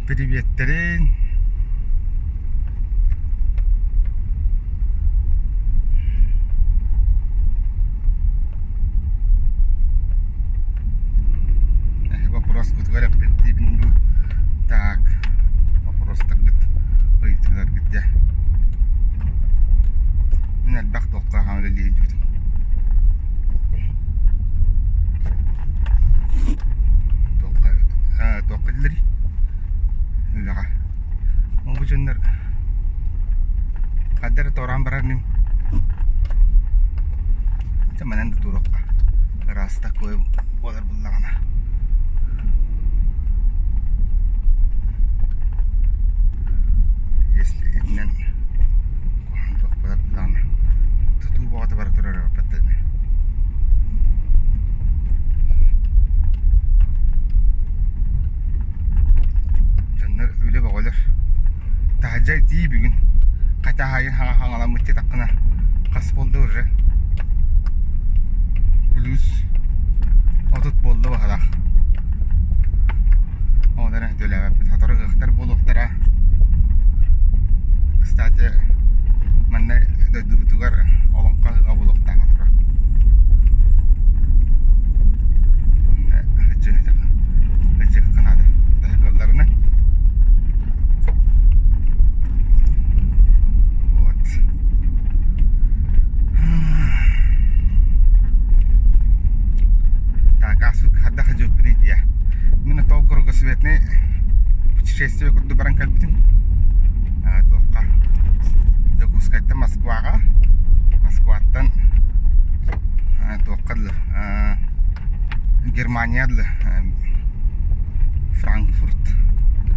Приветтерин. Вопрос, который предъявлю. Так, вопрос таргет. Ой, таргет я. من البخت وقعها ولا اللي يجوز. توقع اللي لا مو بجنر قدر توران برانين zaman anda turok rasta koy bolar bullagana если иннен кухан тох боlar bullagana tutu bota bar turar patene jannar öyle bağlar tahajjay ti bugün kata hayın hangalan mutti takına kas boldu urre plus otut boldu bahala odana döle hatarı gıhtar boluqtara kstati manne da dutugar olanqa qabuluqta hatura hajjı qanada dahgallarına حد خجوب بنيتيا من التوقع قصبتني بتشيستي كنت بران كلبتين اتوقع دوكوس كايتا مسكواغا مسكواتن اتوقع له جرمانيا له فرانكفورت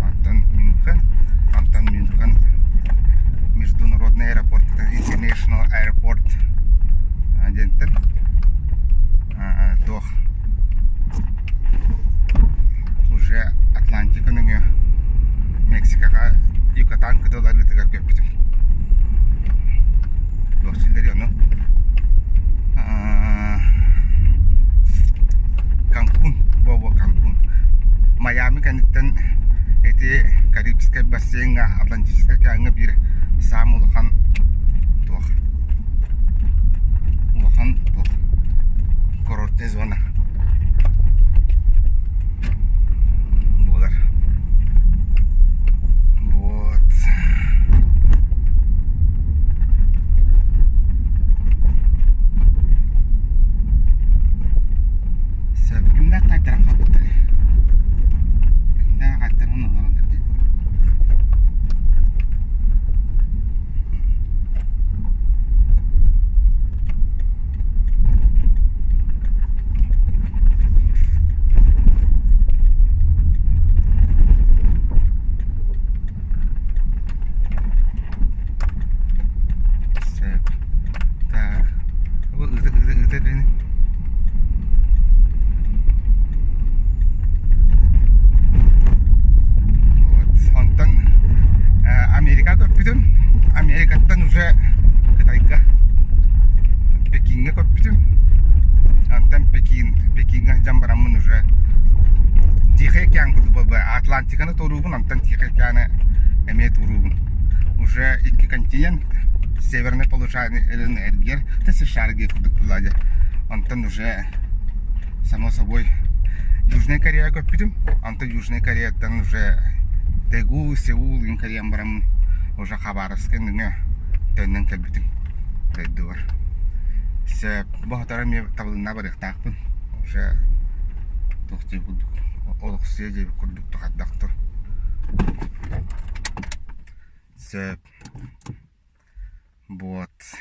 антон мюнхен международный аэропорт international airport агентен тох уже Атлантика нөңе Мексикаға Юкатан кытылар литігар көппітім доқчилдері оны Канкун Майами кәнеттен әте Карибская бассейнға Атлантическая кәңі бір сам ұлыған тоқ курортный зона Америкаттан уже Кытайга Пекинге көппүтүм антан Пекинге жамбарамын уже Тихий океан Атлантиканы торугун антан Тихий океаны эме торугун уже iki континент северный полушарий эргер тесе шарге кудук булади антан уже само собой Южная Корея көппүтүм антан Южная Кореядан уже Тегу, Сеул, Кореян барамын уже Хабаровск нөңе төннен кәлбітім дәйді бар. Сәп бұғытары мен табылына барықтақпын. Уже тоқтай бұлдық. Олықсыя жебі күрдік тұқаддақтыр. Сәп бұғыт.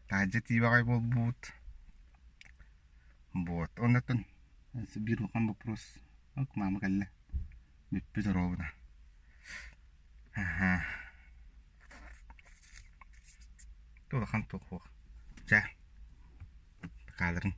Тәжі тейбағай бол бұғыт. Бұғыт. Оннатын бір ұқан бұпрос. Өк мамы кәлі. Бүппі тұровына. Tuh kan tuh, cah, kalian.